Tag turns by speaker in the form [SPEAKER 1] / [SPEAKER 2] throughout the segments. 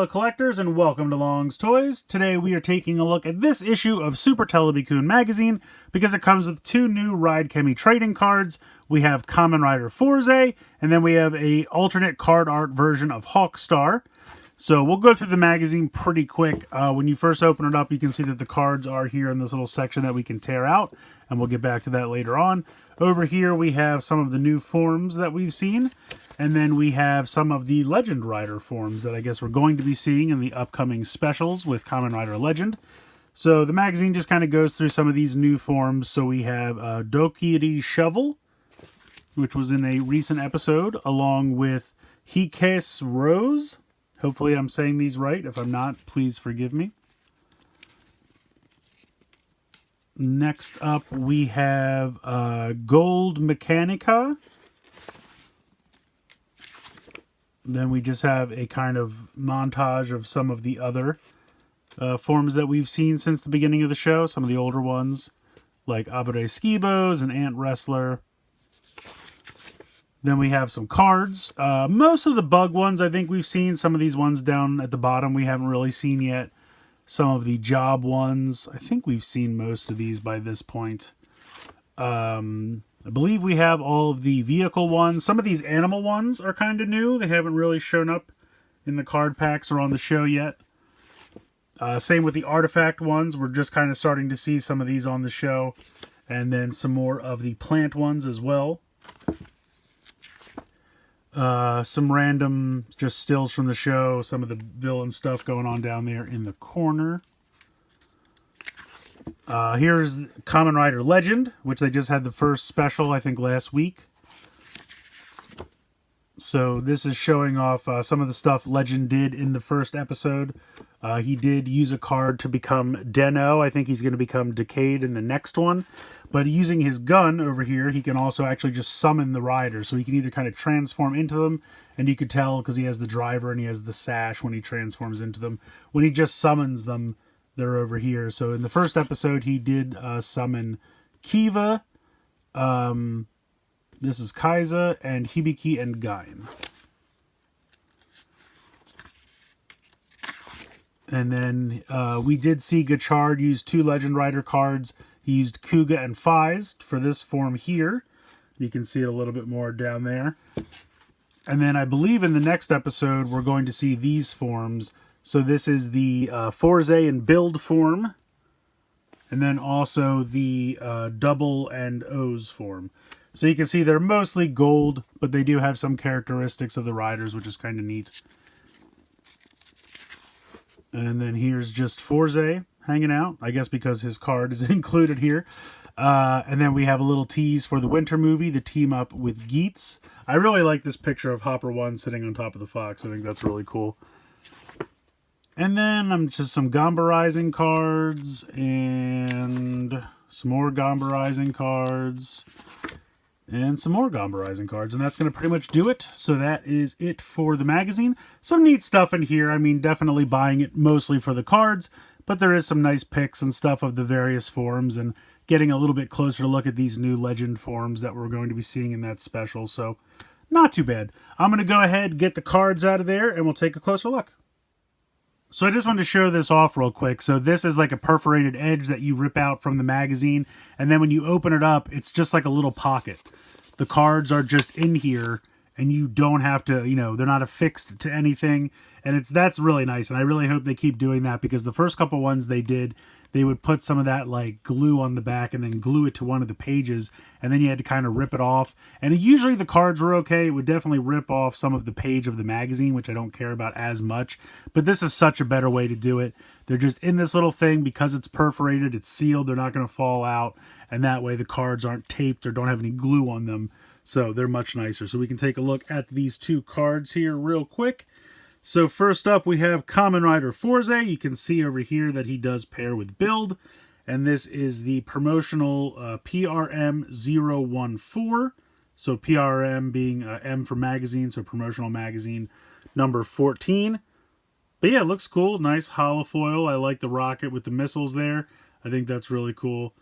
[SPEAKER 1] fellow collectors, and welcome to Long's Toys. Today we are taking a look at this issue of Super Terebikun magazine because it comes with two new Ride Chemy trading cards. We have Kamen Rider Fourze, and then we have a alternate card art version of Hawkstar. So we'll go through the magazine pretty quick. When you first open it up, you can see that the cards are here in this little section that we can tear out, and we'll get back to that later on. Over here we have some of the new forms that we've seen, and then we have some of the Legend Rider forms that I guess we're going to be seeing in the upcoming specials with Kamen Rider Legend. So the magazine just kind of goes through some of these new forms. So we have Dokiri Shovel, which was in a recent episode, along with Hikes Rose. Hopefully I'm saying these right. If I'm not, please forgive me. Next up, we have Gold Mechanica. Then we just have a kind of montage of some of the other forms that we've seen since the beginning of the show. Some of the older ones, like Abure Skibos and Ant Wrestler. Then we have some cards. Most of the bug ones I think we've seen. Some of these ones down at the bottom we haven't really seen yet. Some of the job ones, I think we've seen most of these by this point. I believe we have all of the vehicle ones. Some of these animal ones are kind of new. They haven't really shown up in the card packs or on the show yet. Same with the artifact ones. We're just kind of starting to see some of these on the show. And then some more of the plant ones as well. Some random just stills from the show, some of the villain stuff going on down there in the corner. Here's Kamen Rider Legend, which they just had the first special, I think, last week. So this is showing off some of the stuff Legend did in the first episode. He did use a card to become Deno. I think he's going to become Decade in the next one. But using his gun over here, he can also actually just summon the riders. So he can either kind of transform into them, and you could tell because he has the driver and he has the sash when he transforms into them. When he just summons them, they're over here. So in the first episode, he did summon Kiva. This is Kaiza and Hibiki and Gain. And then we did see Gachard use two Legend Rider cards. He used Kuga and Fies for this form here. You can see it a little bit more down there. And then I believe in the next episode, we're going to see these forms. So this is the Fourze and Build form. And then also the Double and O's form. So you can see they're mostly gold, but they do have some characteristics of the riders, which is kind of neat. And then here's just Fourze hanging out, I guess because his card is included here. And then we have a little tease for the winter movie, the team up with Geets. I really like this picture of Hopper 1 sitting on top of the fox. I think that's really cool. And then just some Gamba Rising cards and some more Gamba Rising cards. And some more Gamba Rising cards, and that's going to pretty much do it. So that is it for the magazine. Some neat stuff in here. I mean, definitely buying it mostly for the cards, but there is some nice pics and stuff of the various forms and getting a little bit closer to look at these new Legend forms that we're going to be seeing in that special. So not too bad. I'm going to go ahead and get the cards out of there, and we'll take a closer look. So I just wanted to show this off real quick. So this is like a perforated edge that you rip out from the magazine. And then when you open it up, it's just like a little pocket. The cards are just in here and you don't have to, you know, they're not affixed to anything. And that's really nice. And I really hope they keep doing that because the first couple ones they did, they would put some of that like glue on the back and then glue it to one of the pages. And then you had to kind of rip it off. And usually the cards were okay. It would definitely rip off some of the page of the magazine, which I don't care about as much. But this is such a better way to do it. They're just in this little thing because it's perforated, it's sealed, they're not going to fall out. And that way the cards aren't taped or don't have any glue on them. So they're much nicer. So we can take a look at these two cards here real quick. So first up, we have Kamen Rider Fourze. You can see over here that he does pair with Build. And this is the promotional PRM014. So PRM being M for magazine, so promotional magazine number 14. But yeah, it looks cool. Nice holofoil. I like the rocket with the missiles there. I think that's really cool.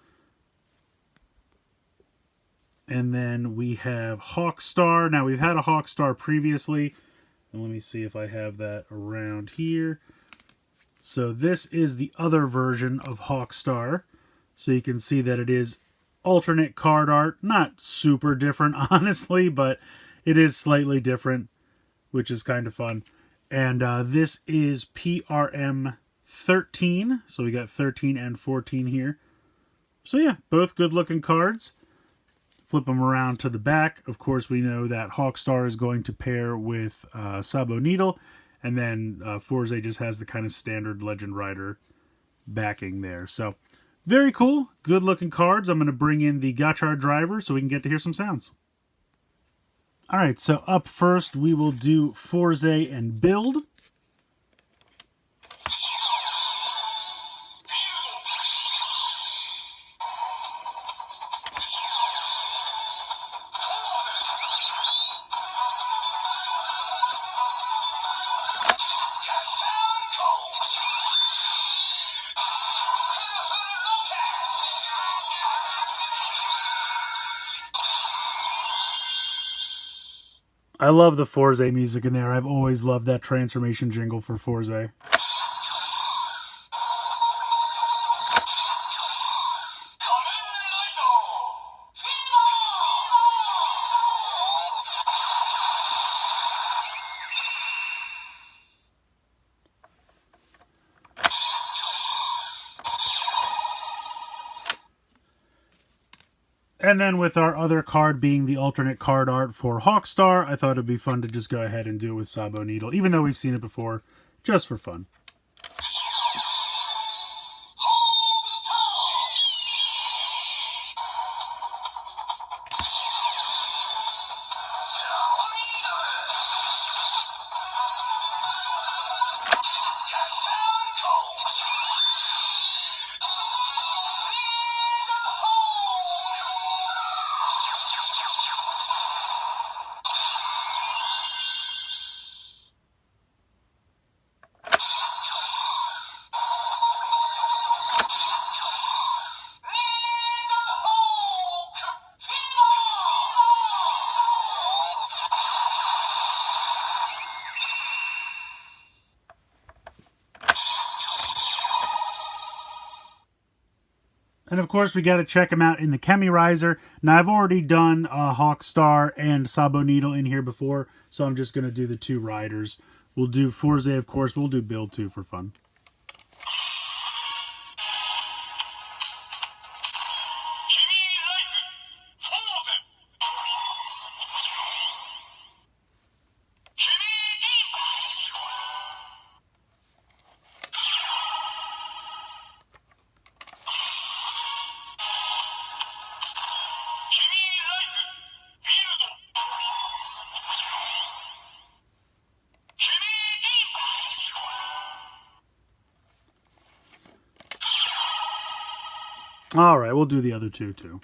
[SPEAKER 1] And then we have Hawkstar. Now, we've had a Hawkstar previously. And let me see if I have that around here. So this is the other version of Hawkstar. So you can see that it is alternate card art. Not super different, honestly, but it is slightly different, which is kind of fun. And this is PRM 13. So we got 13 and 14 here. So yeah, both good looking cards. Flip them around to the back. Of course, we know that Hawkstar is going to pair with Sabo Needle. And then Fourze just has the kind of standard Legend Rider backing there. So very cool. Good looking cards. I'm going to bring in the Gotchard driver so we can get to hear some sounds. Alright, so up first we will do Fourze and Build. I love the Fourze music in there. I've always loved that transformation jingle for Fourze. And then with our other card being the alternate card art for Hawkstar, I thought it'd be fun to just go ahead and do it with Sabo Needle, even though we've seen it before, just for fun. And of course, we got to check them out in the Chemy riser. Now, I've already done Hawkstar and Sabo Needle in here before, so I'm just going to do the two riders. We'll do Fourze, of course. We'll do Build too for fun. All right, we'll do the other two too.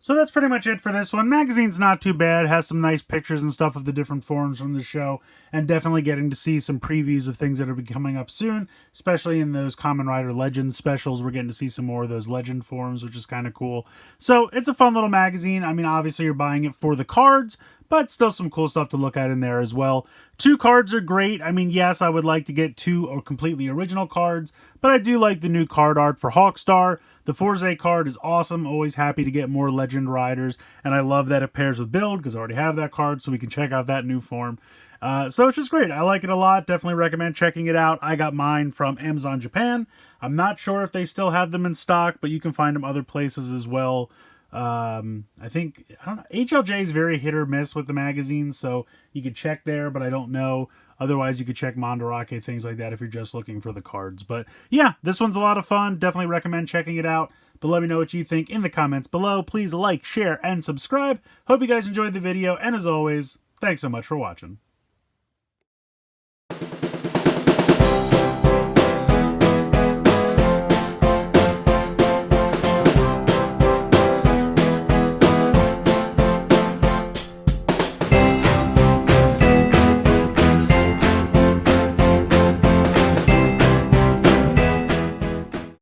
[SPEAKER 1] So that's pretty much it for this one. Magazine's not too bad. It has some nice pictures and stuff of the different forms from the show. And definitely getting to see some previews of things that will be coming up soon. Especially in those Kamen Rider Legends specials. We're getting to see some more of those Legend forms, which is kind of cool. So it's a fun little magazine. I mean, obviously you're buying it for the cards, but still some cool stuff to look at in there as well. 2 cards are great. I mean, yes, I would like to get 2 or completely original cards, but I do like the new card art for Hawkstar. The Fourze card is awesome. Always happy to get more Legend Riders, and I love that it pairs with Build because I already have that card, so we can check out that new form. So it's just great. I like it a lot. Definitely recommend checking it out. I got mine from Amazon Japan. I'm not sure if they still have them in stock, but you can find them other places as well. I don't know, HLJ is very hit or miss with the magazines, so you could check there, but I don't know. Otherwise, you could check Mandarake, things like that if you're just looking for the cards. But yeah, this one's a lot of fun. Definitely recommend checking it out. But let me know what you think in the comments below. Please like, share, and subscribe. Hope you guys enjoyed the video, and as always, thanks so much for watching.